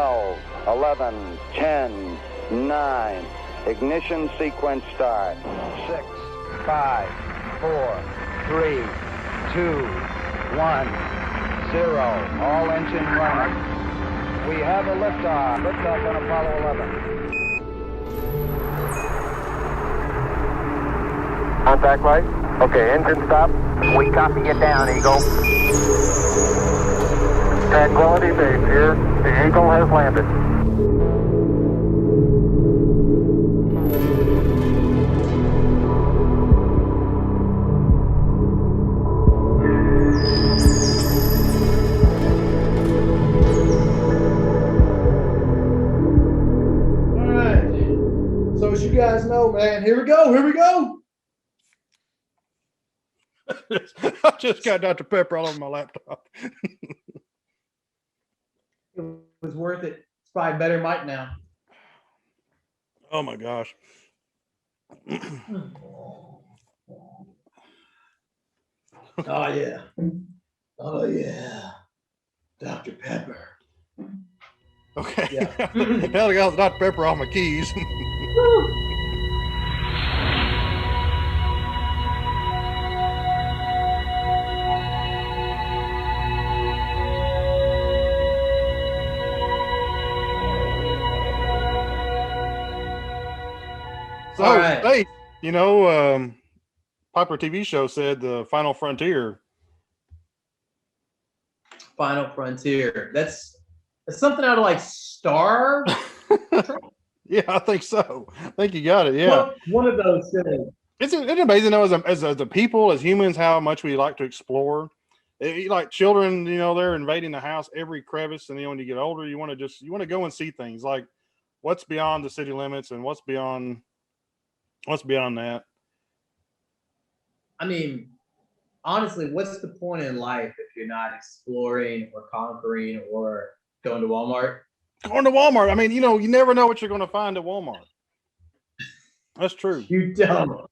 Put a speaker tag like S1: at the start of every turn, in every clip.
S1: 12, 11, 10, 9. Ignition sequence start. 6, 5, 4, 3, 2, 1, 0. All engine running. We have a liftoff. Liftoff on Apollo 11.
S2: Contact light. Okay, engine stop. We copy you down, Eagle. Tranquility Base here. The Eagle has landed.
S3: All right. So as you guys know, man, here we go.
S4: I just got Dr. Pepper all over my laptop.
S3: It was worth it. It's probably better mic now.
S4: Oh my gosh.
S3: Oh yeah. Oh yeah. Dr. Pepper.
S4: Okay.
S3: Yeah.
S4: Now I got Dr. Pepper off my keys. So,
S3: All right.
S4: hey, you know, popular TV show said the Final Frontier.
S3: Final Frontier. That's something out of like Star.
S4: Yeah, I think so. I think you got it. Yeah.
S3: One of those things.
S4: It's amazing though, as a people, as humans, how much we like to explore. Like children, you know, they're invading the house every crevice, and then when you get older, you want to go and see things like what's beyond the city limits and what's beyond that.
S3: I mean, honestly, what's the point in life if you're not exploring or conquering or going to Walmart?
S4: Going to Walmart. I mean, you know, you never know what you're going to find at Walmart. That's true.
S3: You don't.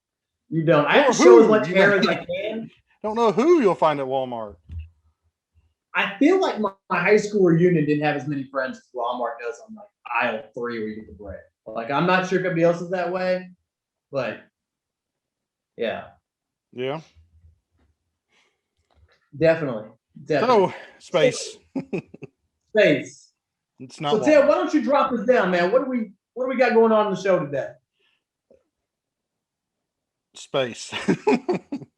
S3: I have to show as much hair as I can.
S4: Don't know who you'll find at Walmart.
S3: I feel like my high school reunion didn't have as many friends as Walmart does on like aisle 3 where you get the bread. Like, I'm not sure if everybody else is that way, but yeah.
S4: Yeah.
S3: Definitely.
S4: So, space.
S3: Space.
S4: It's not.
S3: So, Ted, why don't you drop us down, man? What do we got going on in the show today?
S4: Space.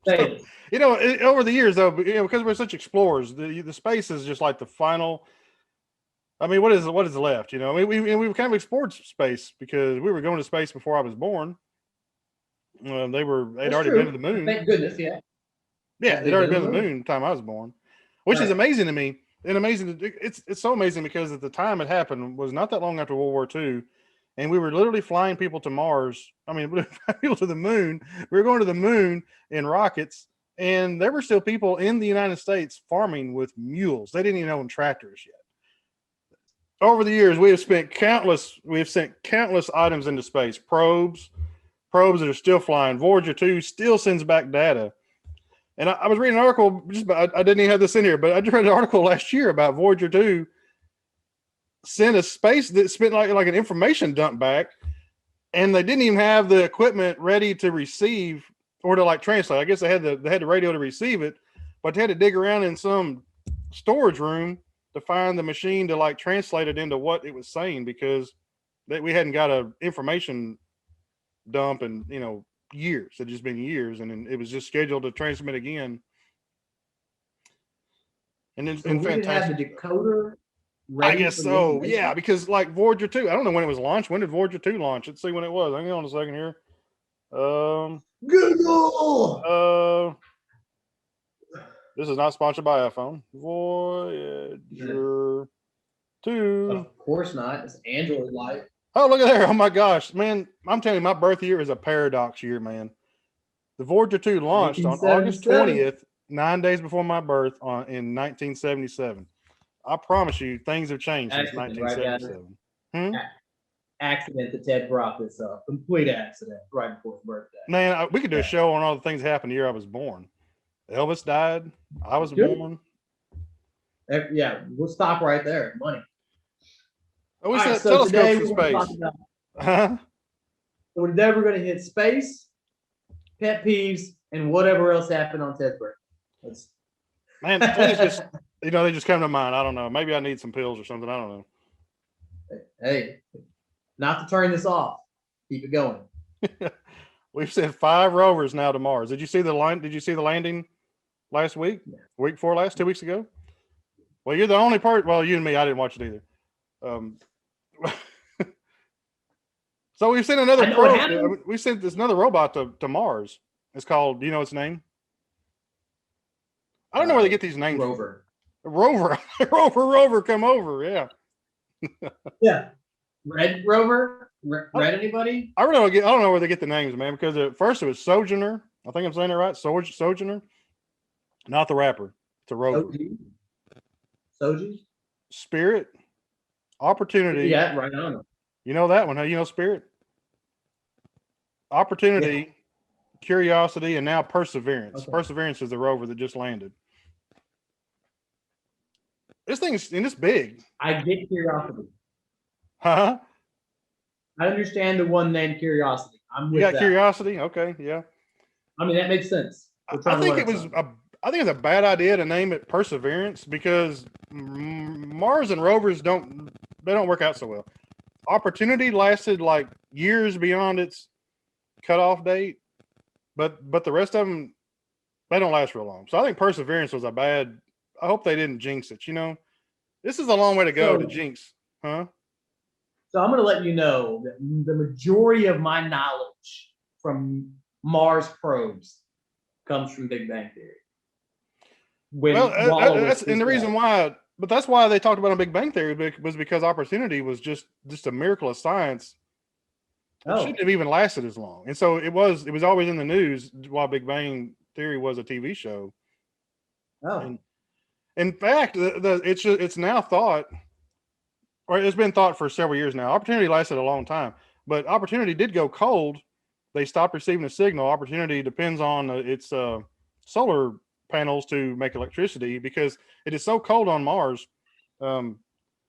S3: Space.
S4: You know, over the years, though, you know, because we're such explorers, the space is just like the final. I mean, what is left? You know, I mean, we kind of explored space because we were going to space before I was born. They'd already been to the moon.
S3: Thank goodness, yeah.
S4: Yeah, they'd already been to the moon the time I was born, which is amazing to me. And amazing, it's so amazing because at the time it happened was not that long after World War II, and we were literally flying people to Mars. I mean, people to the moon. We were going to the moon in rockets, and there were still people in the United States farming with mules. They didn't even own tractors yet. Over the years, we have sent countless items into space. Probes that are still flying. Voyager 2 still sends back data. And I was reading an article, I didn't even have this in here, but I just read an article last year about Voyager 2 sent a space that spent like an information dump back, and they didn't even have the equipment ready to receive or to like translate. I guess they had the radio to receive it, but they had to dig around in some storage room to find the machine to like translate it into what it was saying because we hadn't got a information dump in, you know, years. It had just been years, and then it was just scheduled to transmit again. And then,
S3: so we didn't have the decoder ready.
S4: I guess so. Yeah, because like Voyager 2, I don't know when it was launched. When did Voyager 2 launch? Let's see when it was. Hang on a second here.
S3: Google.
S4: This is not sponsored by iPhone. Voyager 2.
S3: Of course not. It's Android Light.
S4: Oh, look at there. Oh my gosh, man. I'm telling you, my birth year is a paradox year, man. The Voyager 2 launched on August 20th, 9 days before my birth in 1977. I promise you, things have changed since 1977.
S3: Accident that Ted brought this up. Complete accident right before his birthday.
S4: Man, we could do a show on all the things that happened the year I was born. Elvis died. I was born.
S3: Yeah, we'll stop right there. Money.
S4: We
S3: All
S4: sent
S3: right, so today
S4: telescopes
S3: we're
S4: in
S3: going to
S4: space.
S3: talk about. So today we're going to hit space, pet peeves, and whatever else happened on Ted's birthday.
S4: Man, things just they just come to mind. I don't know. Maybe I need some pills or something. I don't know.
S3: Hey, not to turn this off. Keep it going.
S4: We've sent 5 rovers now to Mars. Did you see the landing last week?
S3: Yeah.
S4: Week before last? 2 weeks ago? Well, you're the only part. Well, you and me. I didn't watch it either. So we've sent another probe. We sent this another robot to Mars. It's called. Do you know its name? I don't know where they get these names.
S3: Rover.
S4: Rover. Rover. Come over. Yeah.
S3: Yeah. Red Rover. Red anybody?
S4: I don't know where they get the names, man. Because at first it was Sojourner. I think I'm saying it right. Sojourner. Not the rapper. It's a rover.
S3: Soji.
S4: Spirit. Opportunity.
S3: Yeah, right on.
S4: You know that one, huh? You know Spirit? Opportunity, yeah. Curiosity, and now Perseverance. Okay. Perseverance is the rover that just landed. This thing's and it's big.
S3: I get Curiosity.
S4: Huh?
S3: I understand the one named Curiosity. I'm with
S4: you got
S3: that.
S4: Curiosity? Okay, yeah.
S3: I mean, that makes sense.
S4: I think it's a bad idea to name it Perseverance because Mars and rovers don't work out so well. Opportunity lasted like years beyond its cutoff date, but the rest of them, they don't last real long. So I think Perseverance was a bad. I hope they didn't jinx it. This is a long way to go to jinx, huh?
S3: So I'm going to let you know that the majority of my knowledge from Mars probes comes from Big Bang Theory.
S4: That's the reason why. But that's why they talked about on Big Bang Theory was because Opportunity was just a miracle of science. It shouldn't have even lasted as long. And so it was always in the news while Big Bang Theory was a TV show.
S3: Oh.
S4: And in fact, it's now thought, or it's been thought for several years now. Opportunity lasted a long time, but Opportunity did go cold. They stopped receiving a signal. Opportunity depends on its solar panels to make electricity because it is so cold on Mars.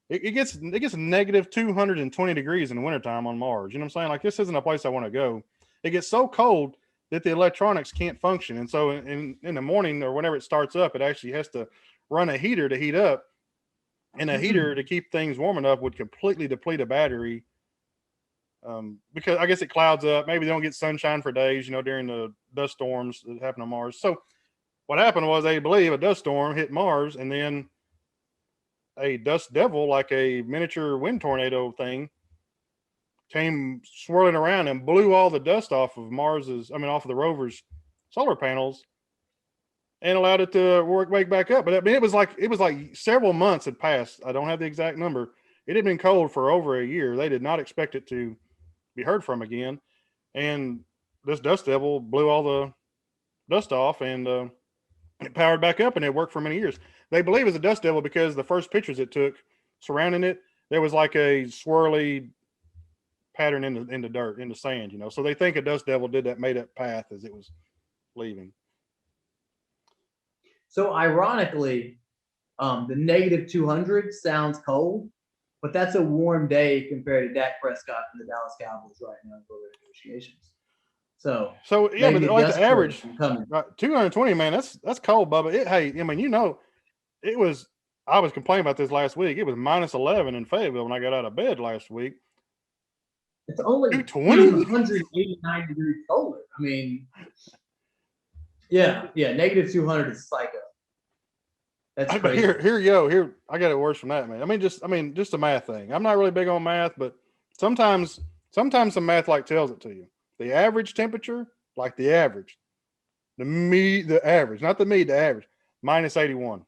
S4: It gets negative 220 degrees in the wintertime on Mars. You know what I'm saying? Like, this isn't a place I want to go. It gets so cold that the electronics can't function. And so in the morning or whenever it starts up, it actually has to run a heater to heat up. And a heater to keep things warm enough would completely deplete a battery. Because I guess it clouds up. Maybe they don't get sunshine for days, during the dust storms that happen on Mars. So what happened was they believe a dust storm hit Mars, and then a dust devil, like a miniature wind tornado thing, came swirling around and blew all the dust off of off of the rover's solar panels and allowed it to wake back up. But I mean, it was like several months had passed. I don't have the exact number. It had been cold for over a year. They did not expect it to be heard from again. And this dust devil blew all the dust off and it powered back up and it worked for many years. They believe it's a dust devil because the first pictures it took surrounding it, there was like a swirly pattern in the dirt, in the sand, So they think a dust devil did that, made that path as it was leaving.
S3: So ironically, the negative 200 sounds cold, but that's a warm day compared to Dak Prescott and the Dallas Cowboys right now for their negotiations. So
S4: yeah, but like the average, right, 220, man, that's cold, Bubba. It was. I was complaining about this last week. It was minus 11 in Fayetteville when I got out of bed last week.
S3: It's only 289 degrees colder. I mean, yeah, negative 200 is psycho. That's crazy.
S4: Here, I got it worse from that, man. Just a math thing. I'm not really big on math, but sometimes some math tells it to you. The average temperature, the average, the average, not the mean, the average, minus 81.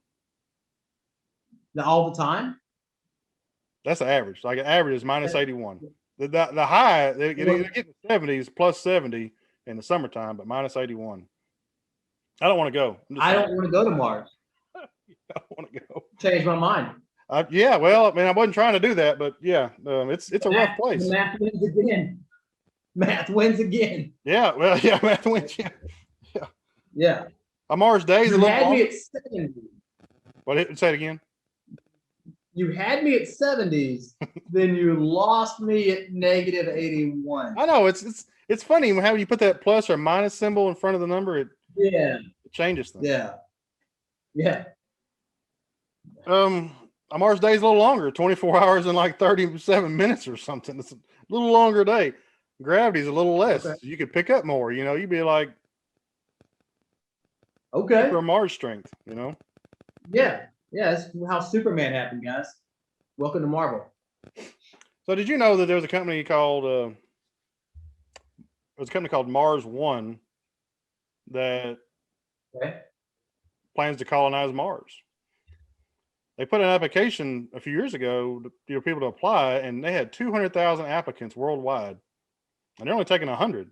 S3: All the time?
S4: That's the average. Like an average is minus 81. The high, they get the 70s, plus 70 in the summertime, but minus 81. I don't want to go.
S3: I don't want to go to Mars.
S4: I don't want to go.
S3: Change my mind.
S4: Yeah, well, I wasn't trying to do that, but yeah, it's a rough place.
S3: Math wins again. Math wins again.
S4: Yeah, well, yeah, math wins. Yeah. A Mars day is a little longer.
S3: Say
S4: What? Say it again.
S3: You had me at 70s, then you lost me at negative 81.
S4: I know it's funny how you put that plus or minus symbol in front of the number. It changes things.
S3: Yeah.
S4: A Mars day is a little longer, 24 hours and like 37 minutes or something. It's a little longer day. Gravity's a little less.
S3: Okay.
S4: You could pick up more, you'd be like,
S3: okay,
S4: for Mars strength,
S3: Yeah, that's how Superman happened, guys. Welcome to Marvel.
S4: So did you know that there was a company called MarsOne that plans to colonize Mars? They put an application a few years ago to people to apply, and they had 200,000 applicants worldwide, and they're only taking 100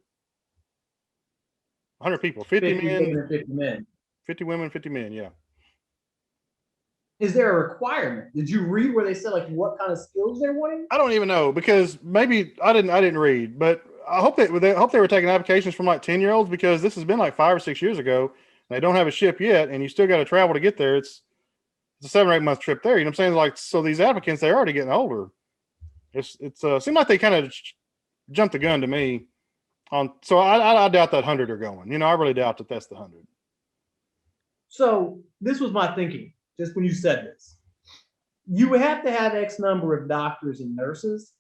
S4: people, 50 men, 50 women, 50 men. Yeah.
S3: Is there a requirement? Did you read where they said like what kind of skills they're wanting?
S4: I don't even know, because maybe I didn't read, but I hope they were taking applications from like 10-year-olds, because this has been like 5 or 6 years ago. And they don't have a ship yet, and you still got to travel to get there. It's a 7 or 8 month trip there. You know what I'm saying? Like, so these applicants, they're already getting older. It's seemed like they kind of jumped the gun to me on. So I doubt that 100 are going. I really doubt that that's the 100.
S3: So this was my thinking just when you said this. You would have to have X number of doctors and nurses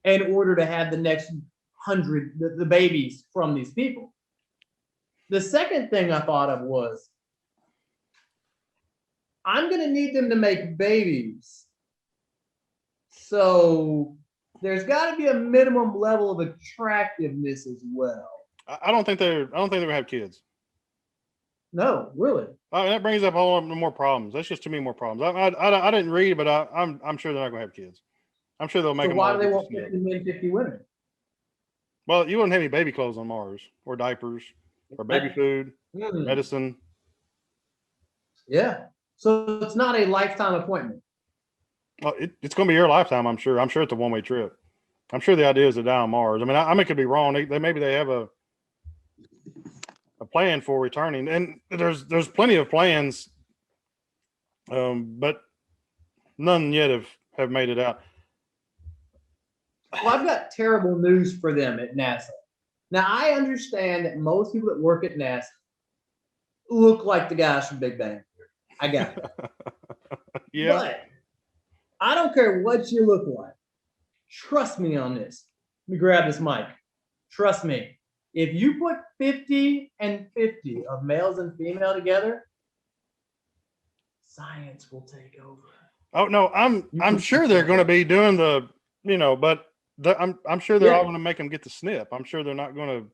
S3: in order to have the next 100 the babies from these people. The second thing I thought of was, I'm going to need them to make babies. So there's got to be a minimum level of attractiveness as well.
S4: I don't think they're going to have kids.
S3: No, really.
S4: That brings up a whole lot more problems. That's just too many more problems. I didn't read, but I'm sure they're not going to have kids. I'm sure they'll make them.
S3: Why do they want 50 men, 50 women?
S4: Well, you wouldn't have any baby clothes on Mars, or diapers, or baby food, medicine.
S3: Yeah. So it's not a lifetime appointment.
S4: Well, it's going to be your lifetime, I'm sure. I'm sure it's a one-way trip. I'm sure the idea is to die on Mars. I mean, I could be wrong. Maybe they have a plan for returning, and there's plenty of plans, but none yet have made it out.
S3: Well, I've got terrible news for them at NASA. Now, I understand that most people that work at NASA look like the guys from Big Bang Theory. I got that.
S4: Yeah.
S3: But I don't care what you look like. Trust me on this. Let me grab this mic. Trust me. If you put 50 and 50 of males and female together, science will take over.
S4: Oh no, I'm sure they're going to be doing the, but I'm sure they're all going to make them get the snip. I'm sure they're not going to.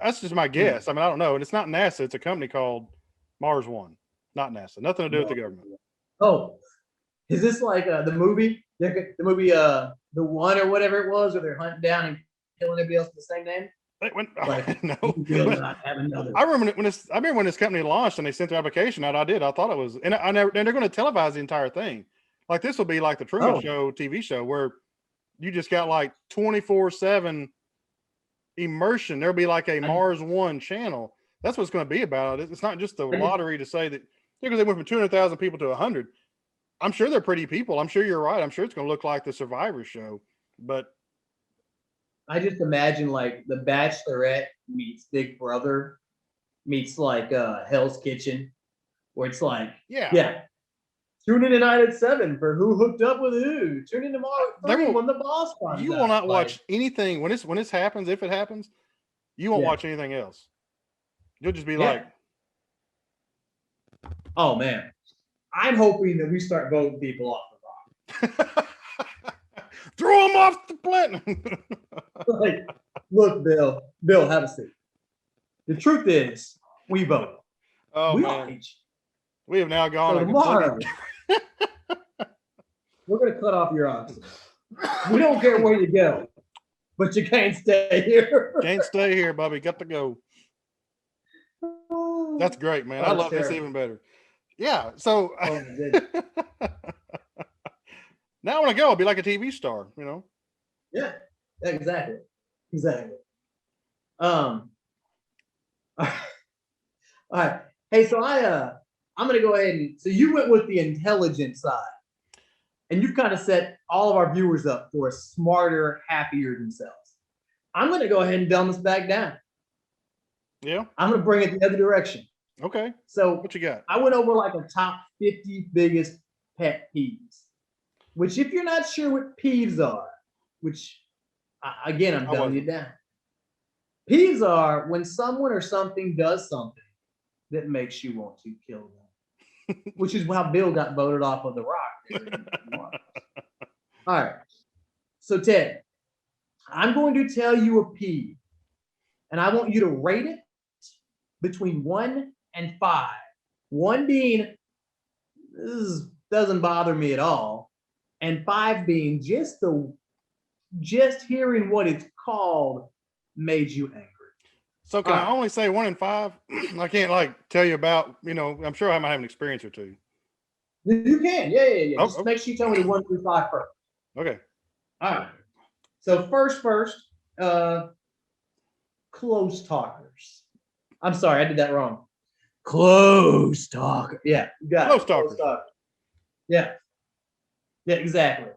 S4: That's just my guess. I mean, I don't know. And it's not NASA. It's a company called MarsOne, not NASA. Nothing to do with the government.
S3: Oh, is this like the movie? The movie, The One or whatever it was, where they're hunting down and killing everybody else with the same name?
S4: No.
S3: I
S4: remember when this company launched and they sent their application out. I thought it was, and they're going to televise the entire thing. Like, this will be like the Truman Show TV show, where you just got like 24/7 immersion. There'll be like a MarsOne channel. That's what it's going to be about. It's not just the lottery to say that, because they went from 200,000 people to 100. I'm sure they're pretty people. I'm sure you're right. I'm sure it's going to look like the Survivor show, but
S3: I just imagine like The Bachelorette meets Big Brother meets like Hell's Kitchen, where it's like, yeah. Tune in tonight at 7 for Who Hooked Up with Who. Tune in tomorrow at 3 when the boss comes.
S4: You will not watch anything when this happens. If it happens, you won't watch anything else. You'll just be like,
S3: oh man, I'm hoping that we start voting people off the rock.
S4: Throw them off the planet.
S3: Like, look, Bill, have a seat. The truth is, we vote.
S4: Oh, man. We have now gone.
S3: So tomorrow, we're going to cut off your oxygen. We don't care where you go, but you can't stay here.
S4: Can't stay here, Bubby. Got to go. That's great, man. I love this even better. Yeah. So now I want to go. I'll be like a TV star,
S3: Yeah, exactly. All right. Hey, so I'm going to go ahead and, so you went with the intelligent side. and you kind of set all of our viewers up for a smarter, happier themselves. I'm going to go ahead and dumb us back down.
S4: Yeah.
S3: I'm going to bring it the other direction.
S4: Okay.
S3: So
S4: What you got?
S3: I went over like a top 50 biggest pet peeves, which if you're not sure what peeves are, which again, I'm dumbing you down. Peeves are when someone or something does something that makes you want to kill them, which is how Bill got voted off of the Rock. All right. So Ted, I'm going to tell you a peeve, and I want you to rate it between 1 and 5. 1 being this doesn't bother me at all, and 5 being just hearing what it's called made you angry.
S4: So can I only say 1 and 5? I can't like tell you about, I'm sure I might have an experience or two.
S3: You can, yeah.
S4: Oh,
S3: Just make sure you tell me the 1 through 5 first.
S4: Okay.
S3: All right. So first, close talkers. I'm sorry, I did that wrong. Close talker. Yeah, you got
S4: close
S3: it.
S4: Talkers.
S3: Close talker. Yeah. Yeah, exactly.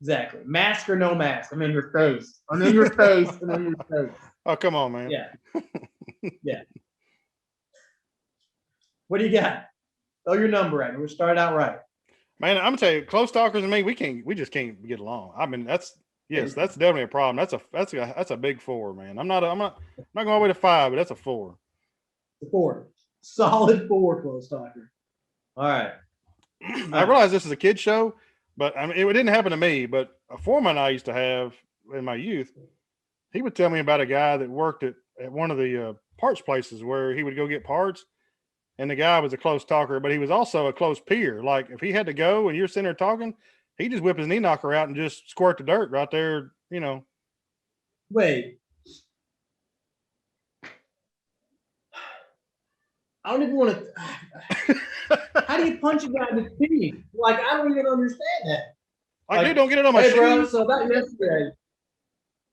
S3: Exactly. Mask or no mask. I'm in your face. I'm in your face. I'm in your face.
S4: Oh, come on, man.
S3: Yeah. Yeah. What do you got? Throw your number at me. We'll start out right.
S4: Man, I'm gonna tell you, close talkers and me, we just can't get along. I mean, that's definitely a problem. That's a big 4, man. I'm not going all the way to 5, but that's a 4.
S3: 4. Solid 4, close talker. All right.
S4: I realize this is a kid show, but I mean, it didn't happen to me. But a foreman I used to have in my youth, he would tell me about a guy that worked at one of the parts places where he would go get parts, and the guy was a close talker, but he was also a close peer. Like if he had to go and you're sitting there talking, he just whip his knee knocker out and just squirt the dirt right there.
S3: Wait. I don't even want to. How do you punch a guy in the teeth? Like, I don't even understand that.
S4: Like, dude, don't get it on my shoes.
S3: Bro, so about yesterday.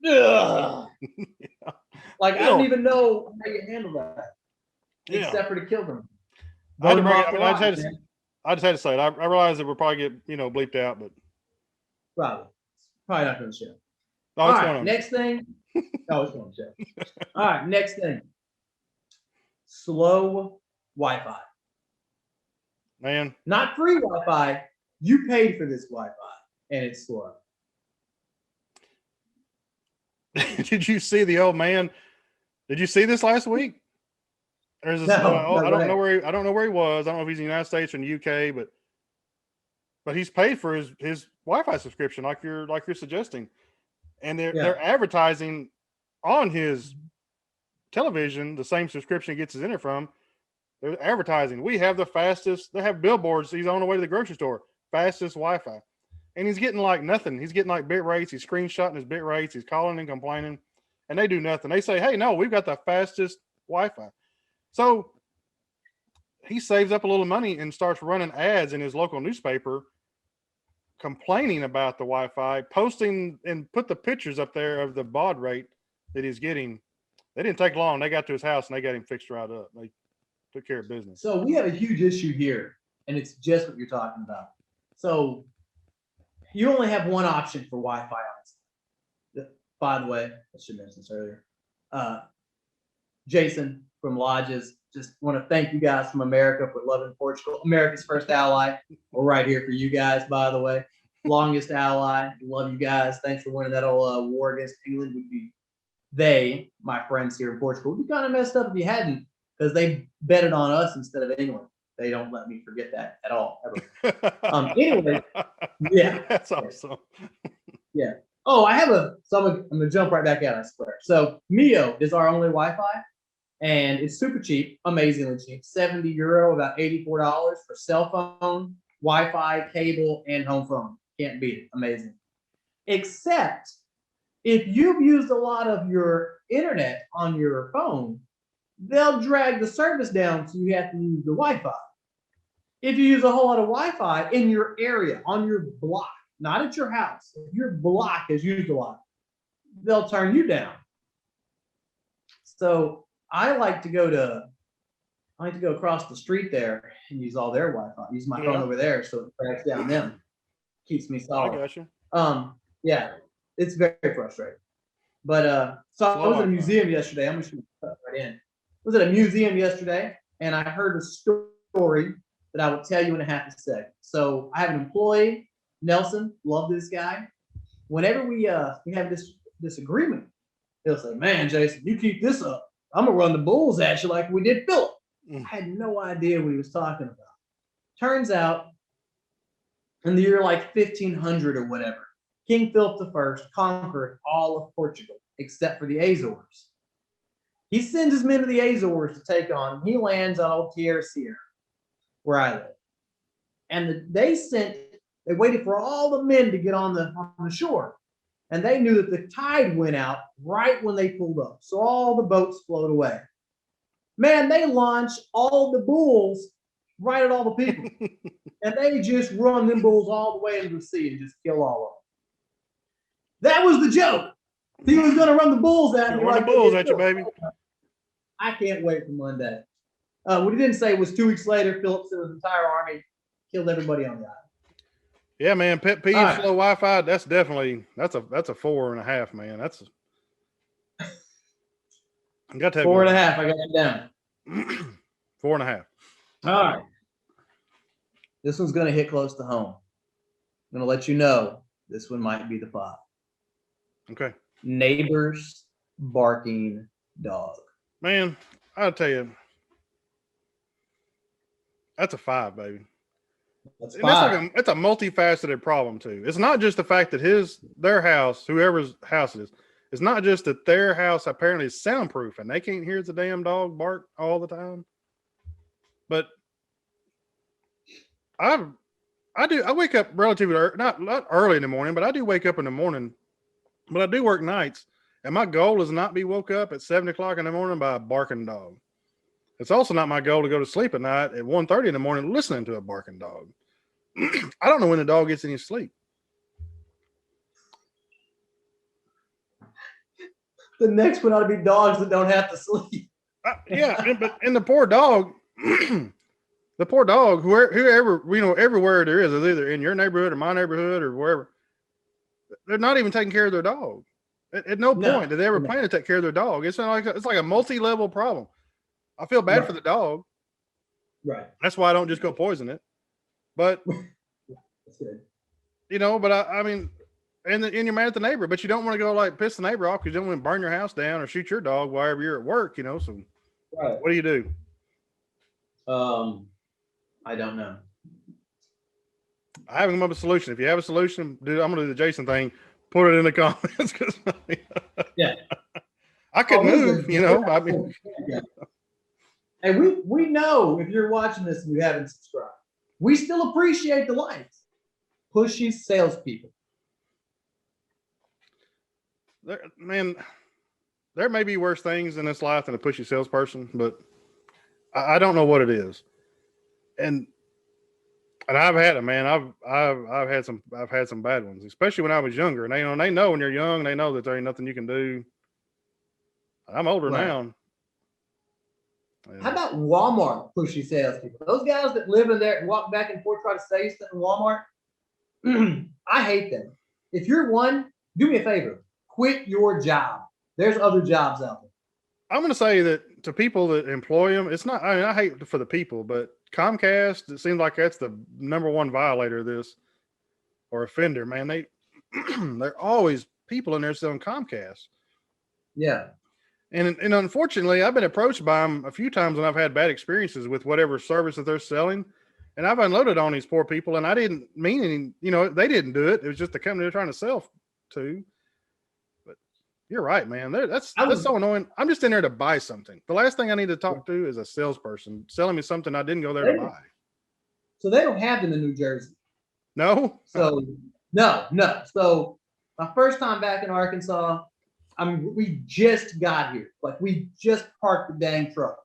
S3: Ugh.
S4: Yeah.
S3: Like, I don't even know how you handle that.
S4: Yeah.
S3: Except for to kill them.
S4: I just had to say it. I realize that we'll probably get, bleeped out, but
S3: probably not going to show.
S4: Oh,
S3: all right, next thing. Oh, it's going to show. All right, next thing. Slow Wi-Fi.
S4: Man.
S3: Not free Wi-Fi. You paid for this Wi-Fi, and it's slow.
S4: Did you see the old man? Did you see this last week? There's this,
S3: no,
S4: I don't know where he was. I don't know if he's in the United States or in the UK, but he's paid for his Wi-Fi subscription, like you're suggesting, and they're advertising on his television the same subscription he gets his internet from. They're advertising. We have the fastest. They have billboards. He's on the way to the grocery store. Fastest Wi-Fi, and he's getting like nothing. He's getting like bit rates. He's screenshotting his bit rates. He's calling and complaining, and they do nothing. They say, "Hey, no, we've got the fastest Wi-Fi." So he saves up a little money and starts running ads in his local newspaper, complaining about the Wi-Fi, posting and put the pictures up there of the baud rate that he's getting. They didn't take long. They got to his house and they got him fixed right up. They took care of business.
S3: So we have a huge issue here, and it's just what you're talking about. So you only have one option for Wi-Fi on. By the way, I should mention this earlier. Jason from Lodges, just want to thank you guys from America for loving Portugal, America's first ally. We're right here for you guys, by the way. Longest ally. Love you guys. Thanks for winning that old war against England. They, my friends here in Portugal, would be kind of messed up if you hadn't, because they betted on us instead of England. They don't let me forget that at all, ever. Anyway, yeah.
S4: That's awesome.
S3: Yeah. Oh, I'm going to jump right back out, I swear. So Mio is our only Wi-Fi, and it's super cheap, amazingly cheap. €70, about $84 for cell phone, Wi-Fi, cable, and home phone. Can't beat it. Amazing. Except if you've used a lot of your internet on your phone, they'll drag the service down, so you have to use the Wi-Fi. If you use a whole lot of Wi-Fi in your area, on your block, not at your house, if your block is used a lot, they'll turn you down. So I like to go across the street there and use all their Wi-Fi. Use my phone over there, so it tracks down them. keeps me
S4: I
S3: solid.
S4: got you.
S3: Yeah, it's very frustrating. But so I was at a museum yesterday. I'm just gonna cut right in. I was at a museum yesterday, and I heard a story that I will tell you in a half a second. So I have an employee, Nelson. Love this guy. Whenever we have this agreement, he'll say, "Man, Jason, you keep this up, I'm gonna run the bulls at you like we did Philip." I had no idea what he was talking about. Turns out, in the year like 1500 or whatever, King Philip I conquered all of Portugal except for the Azores. He sends his men to the Azores to take on. He lands on Old Tierra Sierra, where I live, and they waited for all the men to get on the shore, and they knew that the tide went out right when they pulled up, so all the boats float away. Man, they launched all the bulls right at all the people, and they just run them bulls all the way into the sea and just kill all of them. That was the joke. He was going to run the bulls at me.
S4: Run the bulls at you, baby.
S3: I can't wait for Monday. What he didn't say was 2 weeks later, Philip sent his entire army, killed everybody on the island.
S4: Yeah, man. Pet peeve, right. Slow Wi-Fi. That's a 4.5, man. That's I got to have
S3: 4.5. I got it down.
S4: 4.5.
S3: All right. This one's going to hit close to home. I'm going to let you know this one might be the 5.
S4: Okay.
S3: Neighbors barking dog.
S4: Man, I'll tell you, that's a 5, baby.
S3: That's 5.
S4: It's a multifaceted problem too. It's not just the fact that their house, whoever's house it is, it's not just that their house apparently is soundproof and they can't hear the damn dog bark all the time. But I wake up relatively not early in the morning, but I do wake up in the morning. But I do work nights, and my goal is not be woke up at 7 o'clock in the morning by a barking dog. It's also not my goal to go to sleep at night at 1:30 in the morning listening to a barking dog. I don't know when the dog gets any sleep.
S3: The next one ought to be dogs that don't have to sleep.
S4: And the poor dog, whoever, everywhere there is either in your neighborhood or my neighborhood or wherever, they're not even taking care of their dog. At no point did they ever plan to take care of their dog. It's like a multi-level problem. I feel bad for the dog.
S3: Right.
S4: That's why I don't just go poison it. But
S3: that's good.
S4: But I mean, and you're mad at the neighbor, but you don't want to go like piss the neighbor off because you don't want to burn your house down or shoot your dog while you're at work. So
S3: right.
S4: What do you do?
S3: I don't know.
S4: I haven't come up with a solution. If you have a solution, dude, I'm gonna do the Jason thing. Put it in the comments because
S3: yeah,
S4: I could move. I mean,
S3: and we know if you're watching this and you haven't subscribed, we still appreciate the likes. Pushy salespeople.
S4: There may be worse things in this life than a pushy salesperson, but I don't know what it is. And I've had it, man. I've had some bad ones, especially when I was younger. And they know when you're young, they know that there ain't nothing you can do. I'm older now.
S3: How about Walmart pushy salespeople? Those guys that live in there and walk back and forth, try to say stuff in Walmart. I hate them. If you're one, do me a favor. Quit your job. There's other jobs out there.
S4: I'm going to say that to people that employ them, it's not, I hate for the people, but Comcast, it seems like that's the number one violator of this or offender, man. They're always people in there selling Comcast.
S3: Yeah.
S4: And unfortunately, I've been approached by them a few times when I've had bad experiences with whatever service that they're selling. And I've unloaded on these poor people, and I didn't mean any, they didn't do it. It was just the company they're trying to sell to. But you're right, man. That's so annoying. I'm just in there to buy something. The last thing I need to talk to is a salesperson selling me something I didn't go there to buy.
S3: So they don't have them in New Jersey.
S4: No?
S3: So no. So my first time back in Arkansas, we just got here. Like we just parked the dang truck.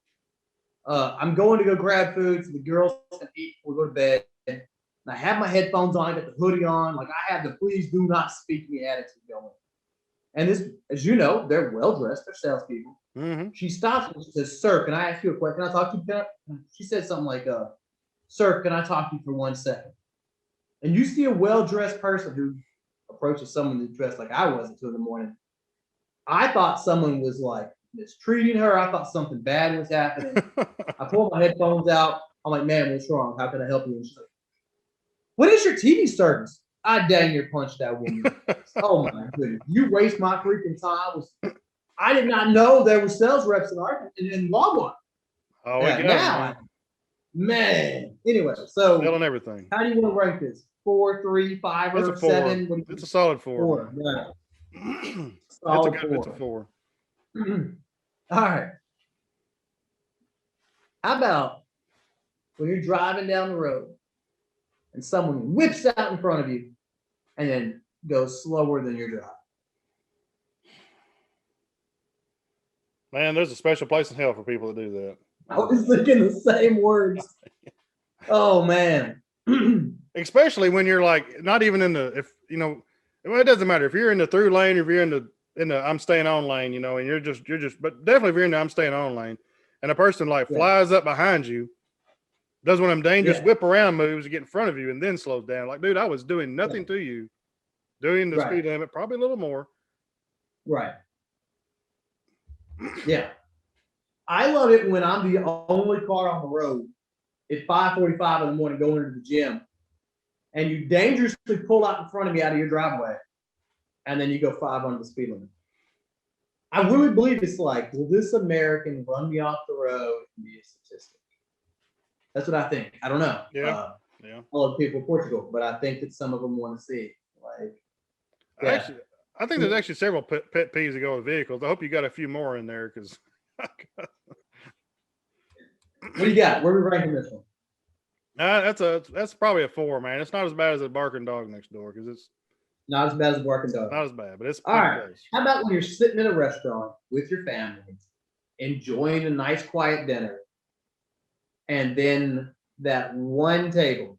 S3: I'm going to go grab food so the girls can eat before we go to bed. And I have my headphones on, I got the hoodie on, like I have the please do not speak to me attitude going. And this, as you know, they're well dressed, they're salespeople.
S4: Mm-hmm.
S3: She stops and she says, "Sir, can I ask you a question? Can I talk to you?" She said something like, "Sir, can I talk to you for 1 second?" and you see a well-dressed person who approaches someone that's dressed like I was at 2 in the morning, I thought someone was like mistreating her. I thought something bad was happening. I pulled my headphones out. I'm like, man, what's wrong? How can I help you? And she's like, what is your TV service? I dang near punched that woman. Oh my goodness. You waste my freaking time. I did not know there were sales reps in Walmart.
S4: Oh, yeah,
S3: now, man. Anyway, so
S4: selling everything.
S3: How do you want to rank this? 4, 3, 5, or 7?
S4: It's a solid 4.
S3: 4. Yeah.
S4: Solid 4. It's a 4.
S3: All right. How about when you're driving down the road and someone whips out in front of you and then goes slower than your drive?
S4: Man, there's a special place in hell for people that do that.
S3: I was thinking the same words. Oh man.
S4: Especially when you're like not even in the it doesn't matter if you're in the through lane, if you're in the I'm staying on lane, and you're just but definitely if you're in the I'm staying on lane and a person flies up behind you, does one of them dangerous whip around moves to get in front of you and then slows down. Like, dude, I was doing nothing to you, doing the speed limit, probably a little more.
S3: Right. Yeah. I love it when I'm the only car on the road at 5:45 in the morning going into the gym and you dangerously pull out in front of me out of your driveway and then you go 5 under the speed limit. I really believe it's like, will this American run me off the road and be a statistic? That's what I think. I don't know.
S4: Yeah.
S3: I love people in Portugal, but I think that some of them want to see.
S4: Actually, I think there's actually several pet peeves that go with vehicles. I hope you got a few more in there because.
S3: What do you got? Where are we ranking this one?
S4: That's probably a 4, man. It's not as bad as a barking dog next door because it's
S3: not as bad as a barking dog.
S4: Not as bad, but it's
S3: all right. Close. How about when you're sitting in a restaurant with your family, enjoying a nice quiet dinner, and then that one table,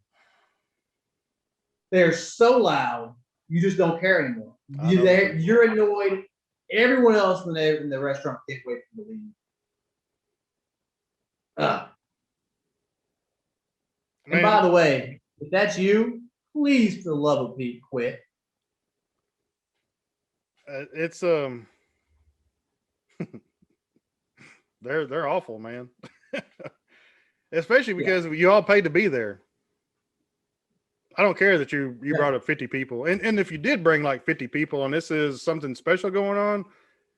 S3: they're so loud you just don't care anymore. You're annoyed. Everyone else in the restaurant can't wait for you to leave. And by the way, if that's you, please, for the love of Pete, quit.
S4: It's they're awful, man. Especially because you all paid to be there. I don't care that you brought up 50 people. And if you did bring like 50 people and this is something special going on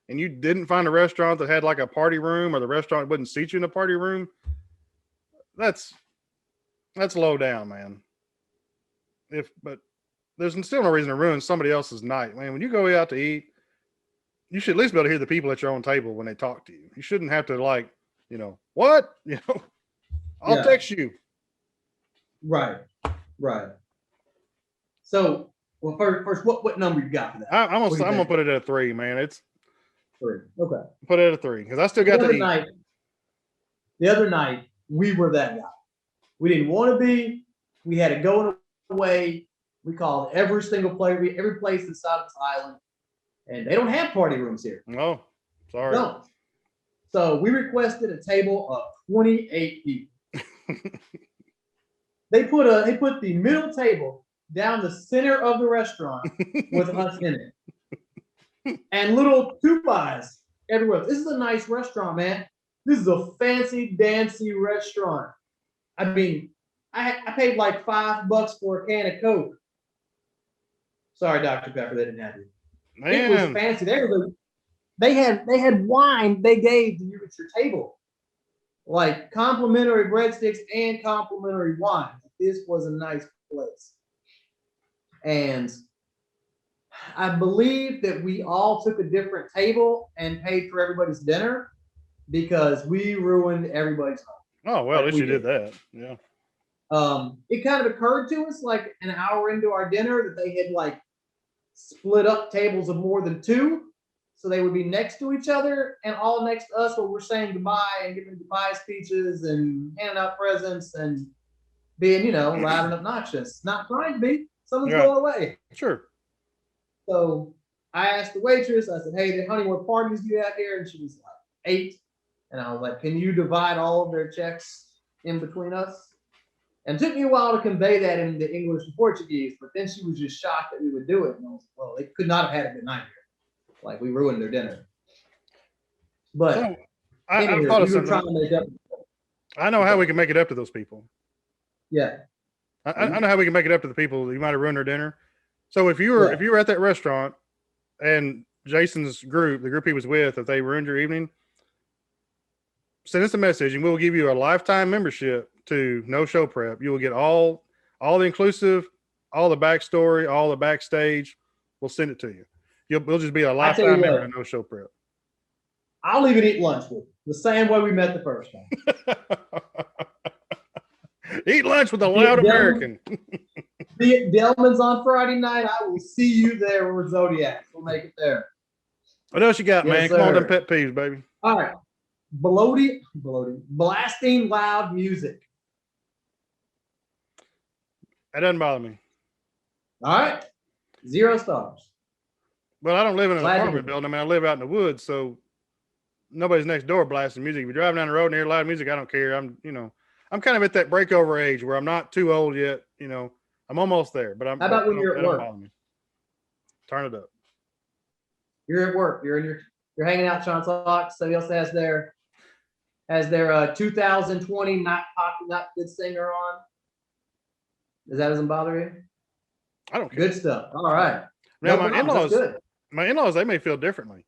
S4: and you didn't find a restaurant that had like a party room or the restaurant wouldn't seat you in a party room, that's low down, man. But there's still no reason to ruin somebody else's night, man. When you go out to eat, you should at least be able to hear the people at your own table when they talk to you. You shouldn't have to what? I'll text you.
S3: Right. So, well, first, what number you got for that?
S4: I'm gonna put it at a 3, man. It's
S3: 3. Okay.
S4: Put it at a 3 because I still got to eat.
S3: The other night, we were that guy. We didn't want to be. We had to go away. We called every single place, every place inside of this island, and they don't have party rooms here.
S4: No, sorry.
S3: No. So we requested a table of 28 people. They put the middle table down the center of the restaurant with us in it, and little 2-bys everywhere. This is a nice restaurant, man. This is a fancy, dancy restaurant. I mean, I paid like $5 for a can of Coke. Sorry, Dr. Pepper, they didn't have it.
S4: Man.
S3: It was fancy. They had wine they gave to you at your table, like complimentary breadsticks and complimentary wine. This was a nice place, and I believe that we all took a different table and paid for everybody's dinner because we ruined everybody's home.
S4: Oh, well, at least you did that. Yeah.
S3: It kind of occurred to us like an hour into our dinner that they had like split up tables of more than 2. So they would be next to each other and all next to us while we're saying goodbye and giving goodbye speeches and handing out presents and being, loud and obnoxious. Not trying to be. Someone's going away.
S4: Sure.
S3: So I asked the waitress, I said, hey, honey, what parties do you have here? And she was like, 8. And I was like, can you divide all of their checks in between us? And it took me a while to convey that in the English and Portuguese, but then she was just shocked that we would do it. And I was like, well, they could not have had a good night here. Like, we ruined their dinner. But
S4: So, I
S3: anyway,
S4: thought of
S3: we were
S4: something.
S3: trying to make up.
S4: I know how we can make it up to those people.
S3: Yeah.
S4: I know how we can make it up to the people you might have ruined their dinner. So if you were at that restaurant and Jason's group, the group he was with, if they ruined your evening, send us a message and we'll give you a lifetime membership to No Show Prep. You will get all the inclusive, all the backstory, all the backstage. We'll send it to you. We'll just be a lifetime member to No Show Prep.
S3: I'll even eat lunch with you, the same way we met the first time.
S4: Eat lunch with a loud American.
S3: Be at Delman's on Friday night. I will see you there with Zodiac. We'll make it there.
S4: What else you got, man?
S3: Yes,
S4: Come on,
S3: sir.
S4: them pet peeves, baby.
S3: All right. Blasting loud music.
S4: That doesn't bother me.
S3: All right. 0 stars.
S4: Well, I don't live in an
S3: Glad to
S4: apartment
S3: hear.
S4: building. I mean, I live out in the woods, so nobody's next door blasting music. If you're driving down the road and hear loud music, I don't care. I'm kind of at that breakover age where I'm not too old yet. I'm almost there. But
S3: How about when you're at work?
S4: Turn it up.
S3: You're at work. You're hanging out, Sean Sox. Somebody else has their 2020 not good singer on. That doesn't bother you?
S4: I don't care.
S3: Good stuff. All right.
S4: Now,
S3: No problems. That's good.
S4: my in-laws, they may feel differently.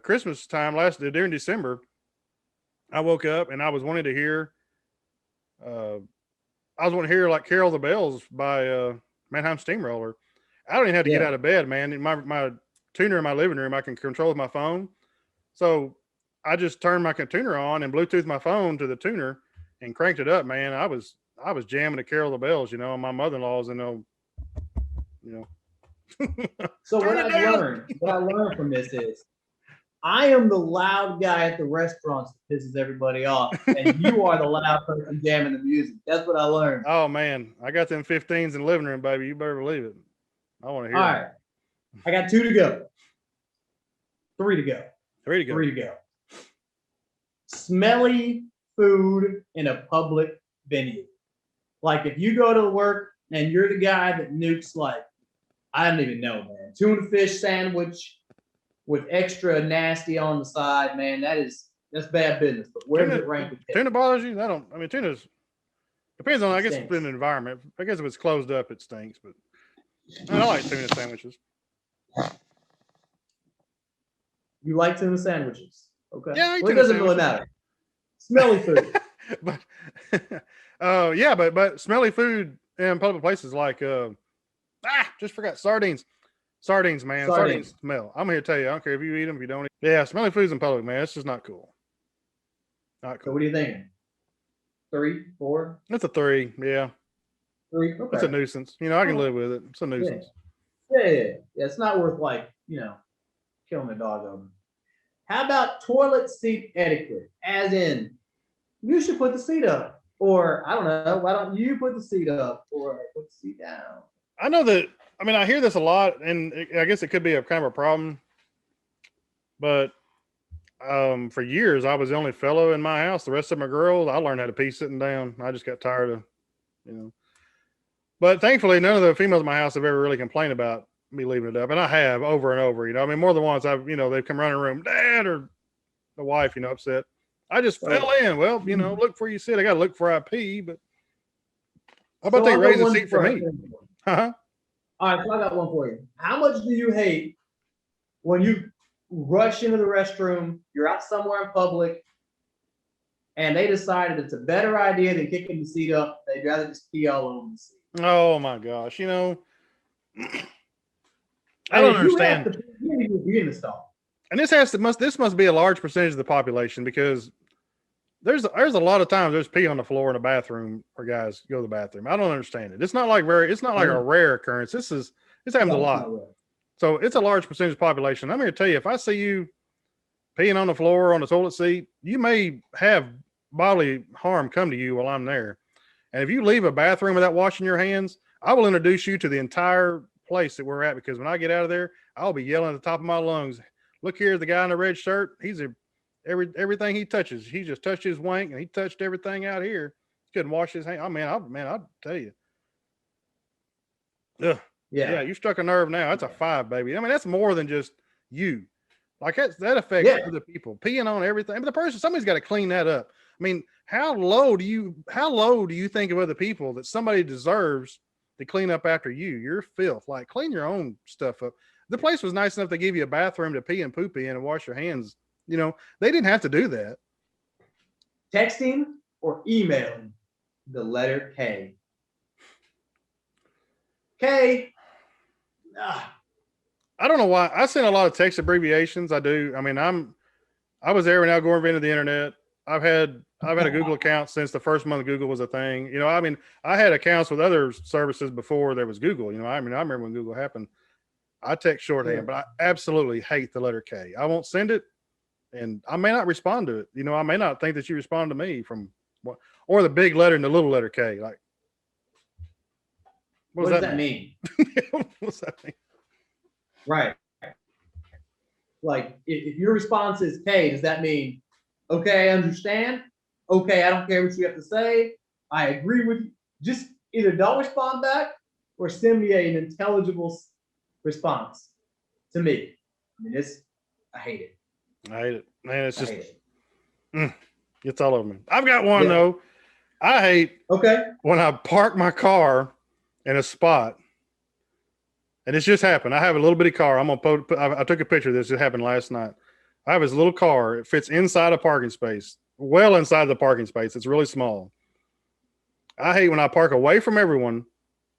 S4: Christmas time during December, I woke up and I was wanting to hear like Carol the Bells by Mannheim Steamroller. I don't even have to get out of bed, man. My tuner in my living room, I can control with my phone. So I just turned my tuner on and Bluetooth my phone to the tuner and cranked it up, man. I was jamming to Carol the Bells, and my mother-in-law's
S3: So what I learned from this is I am the loud guy at the restaurants that pisses everybody off, and you are the loud person jamming the music. That's what I learned.
S4: Oh man, I got them 15s in the living room, baby. You better believe it. I want to hear.
S3: All right, I got 2 to go. 3 to go.
S4: 3 to go.
S3: 3 to go. Smelly food in a public venue. Like if you go to work and you're the guy that nukes, like, I don't even know, man, tuna fish sandwich with extra nasty on the side, man, that's bad business. But where does it rank?
S4: Tuna bothers you? Tuna's depends on, I guess, in the environment. I guess if it's closed up, it stinks. But I like tuna sandwiches.
S3: You like tuna sandwiches? Okay.
S4: Yeah,
S3: it doesn't really matter. Smelly food.
S4: but smelly food in public places like just forgot sardines. Sardines, man. Sardines smell. I'm here to tell you, I don't care if you eat them, if you don't eat. Yeah, smelly foods in public, man. It's just not cool. Not cool.
S3: So what are you thinking? 3, 4?
S4: It's a 3, yeah.
S3: 3. Okay.
S4: It's a nuisance. I can live with it. It's a nuisance.
S3: Yeah. It's not worth killing a dog over. How about toilet seat etiquette? As in, you should put the seat up. Or, I don't know, why don't you put the seat up or put the seat down?
S4: I know that, I hear this a lot, and I guess it could be a kind of a problem. But for years, I was the only fellow in my house. The rest of my girls, I learned how to pee sitting down. I just got tired of, But thankfully, none of the females in my house have ever really complained about me leaving it up. And I have over and over, more than once they've come running the room, Dad, or the wife, upset. I just fell in. Well, look where you sit. I got to look for I pee, but how about they raise a seat for me? Uh-huh.
S3: All right, so I got one for you. How much do you hate when you rush into the restroom, you're out somewhere in public, and they decided it's a better idea than kicking the seat up? They'd rather just pee all over the seat.
S4: Oh my gosh, I don't understand. And this must be a large percentage of the population, because there's a lot of times there's pee on the floor in a bathroom where guys go to the bathroom. I don't understand it. It's not like a rare occurrence. This happens a lot. So it's a large percentage of the population. I'm here to tell you, if I see you peeing on the floor on the toilet seat, you may have bodily harm come to you while I'm there. And if you leave a bathroom without washing your hands, I will introduce you to the entire place that we're at, because when I get out of there, I'll be yelling at the top of my lungs, look here, the guy in the red shirt, everything he touches, he just touched his wank and he touched everything out here. couldn't wash his hand. Oh man, I'll tell you. Ugh. Yeah, you struck a nerve now. That's a 5, baby. I mean, that's more than just you. Like that affects other people. Peeing on everything. But somebody's got to clean that up. I mean, how low do you think of other people that somebody deserves to clean up after you? You're filth. Like, clean your own stuff up. The place was nice enough to give you a bathroom to pee and poop in and wash your hands. You know, they didn't have to do that.
S3: Texting or emailing, the letter K. K.
S4: I don't know why. I send a lot of text abbreviations. I do. I mean, I was there when Al Gore invented the internet. I've had a Google account since the first month Google was a thing. You know, I mean, I had accounts with other services before there was Google. You know, I mean, I remember when Google happened. I text shorthand, but I absolutely hate the letter K. I won't send it, and I may not respond to it. You know, I may not think that you respond to me from what, or the big letter and the little letter K. Like,
S3: what does that mean?
S4: What's that mean?
S3: Right. Like, if your response is K, does that mean, okay, I understand? Okay, I don't care what you have to say. I agree with you. Just either don't respond back or send me an intelligible response to me. I mean, I hate it.
S4: I hate it. Man, it's just, it's all over me. I've got one, though. I hate when I park my car in a spot. And it's just happened. I have a little bitty car. I took a picture of this. It happened last night. I have this little car. It fits inside a parking space, well inside the parking space. It's really small. I hate when I park away from everyone.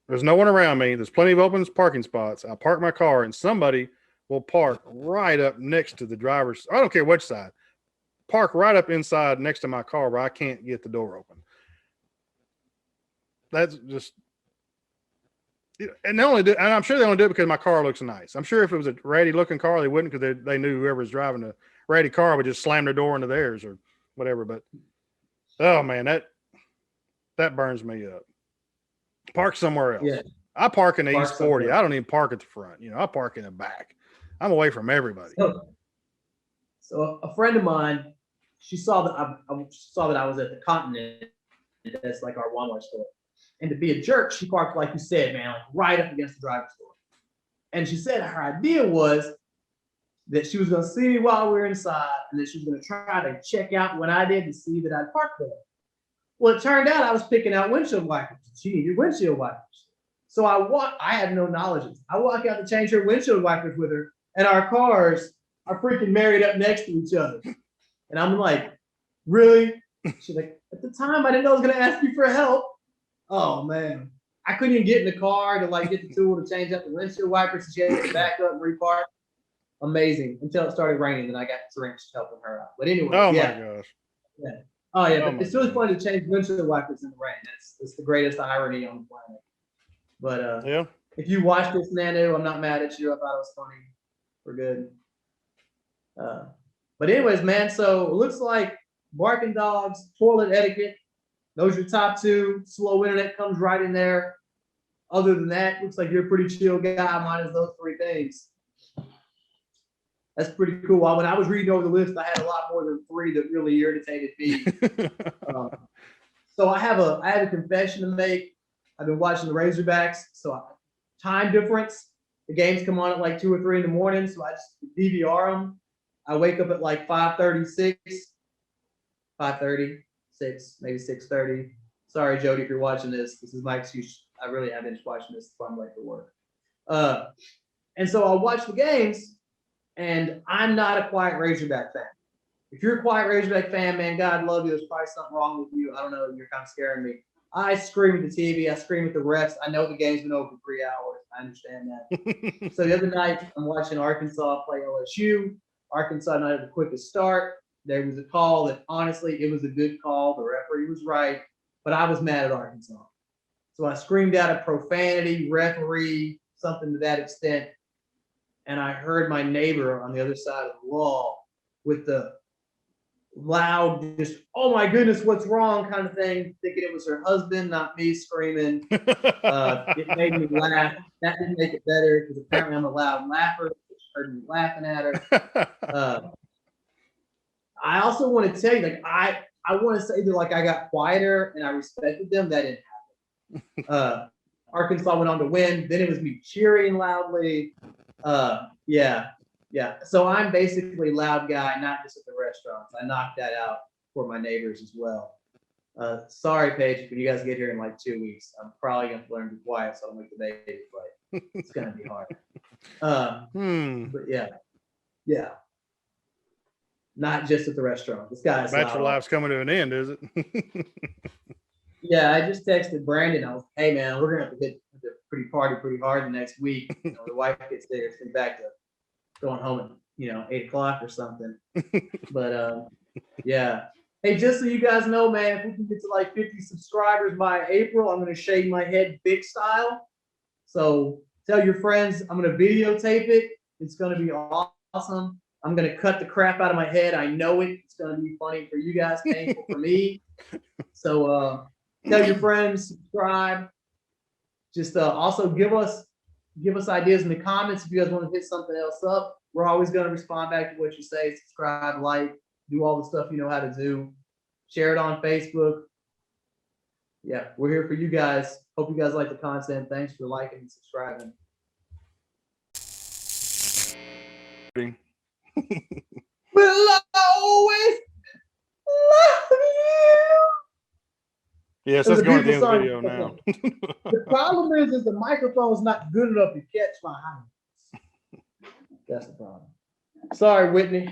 S4: There's no one around me. There's plenty of open parking spots. I park my car and somebody will park right up next to the driver's. I don't care which side. Park right up inside next to my car where I can't get the door open. That's just. And and I'm sure they don't do it because my car looks nice. I'm sure if it was a ratty looking car, they wouldn't, because they knew whoever was driving a ratty car would just slam their door into theirs or whatever. But oh man, that burns me up. Park somewhere else. Yeah. I park in the East 40. I don't even park at the front. You know, I park in the back. I'm away from everybody.
S3: So a friend of mine, she saw that I was at the Continent. That's like our Walmart store. And to be a jerk, she parked, like you said, man, like right up against the driver's door. And she said her idea was that she was going to see me while we were inside, and that she was going to try to check out when I did to see that I parked there. Well, it turned out I was picking out windshield wipers. She needed windshield wipers. So I had no knowledge. I walk out to change her windshield wipers with her, and our cars are freaking married up next to each other. And I'm like, really? She's like, at the time, I didn't know I was going to ask you for help. Oh man, I couldn't even get in the car to like get the tool to change out the windshield wipers. So she had to back up and repark. Amazing, until it started raining, and I got drenched helping her out. But anyway,
S4: my gosh,
S3: yeah, oh yeah, but it's really funny to change windshield wipers in the rain. That's the greatest irony on the planet. But if you watch this, Nanu, I'm not mad at you. I thought it was funny. We're good. But anyways, man, so it looks like barking dogs, toilet etiquette. Those are your top 2. Slow internet comes right in there. Other than that, looks like you're a pretty chill guy, minus those 3 things. That's pretty cool. When I was reading over the list, I had a lot more than 3 that really irritated me. So I have a confession to make. I've been watching the Razorbacks. So time difference. The games come on at like 2 or 3 in the morning. So I just DVR them. I wake up at like 5:36, 5:30. 6, maybe 6:30. Sorry, Jody, if you're watching this. This is my excuse. I really have been watching this before I'm late for work. And so I'll watch the games, and I'm not a quiet Razorback fan. If you're a quiet Razorback fan, man, God love you. There's probably something wrong with you. I don't know. You're kind of scaring me. I scream at the TV. I scream at the refs. I know the game's been over for 3 hours. I understand that. So the other night, I'm watching Arkansas play LSU. Arkansas not had the quickest start. There was a call that, honestly, it was a good call. The referee was right, but I was mad at Arkansas. So I screamed out a profanity, referee, something to that extent. And I heard my neighbor on the other side of the wall with the loud, just, oh my goodness, what's wrong kind of thing, thinking it was her husband, not me screaming. It made me laugh. That didn't make it better because apparently I'm a loud laugher, which heard me laughing at her. I also want to tell you, like, I want to say that like I got quieter and I respected them. That didn't happen. Arkansas went on to win. Then it was me cheering loudly. Yeah. So I'm basically a loud guy, not just at the restaurants. I knocked that out for my neighbors as well. Sorry, Paige, when you guys get here in like 2 weeks, I'm probably gonna learn to be quiet so I don't wake the baby, but it's gonna be hard. But yeah. Not just at the restaurant. This guy's
S4: Bachelor
S3: loud.
S4: life's coming to an end, is it?
S3: Yeah, I just texted Brandon. I was, hey man, we're gonna have to hit the party pretty hard the next week. The wife gets there, it's back to going home at 8 o'clock or something. But yeah. Hey, just so you guys know, man, if we can get to like 50 subscribers by April, I'm gonna shave my head big style. So tell your friends I'm gonna videotape it. It's gonna be awesome. I'm gonna cut the crap out of my head. I know it. It's gonna be funny for you guys, painful for me. So tell your friends, subscribe. Just also give us ideas in the comments if you guys want to hit something else up. We're always gonna respond back to what you say. Subscribe, like, do all the stuff you know how to do. Share it on Facebook. Yeah, we're here for you guys. Hope you guys like the content. Thanks for liking and subscribing. We'll always love you.
S4: Yes, let's go to the end of the video now.
S3: The problem is the microphone's not good enough to catch my hands. That's the problem. Sorry, Whitney.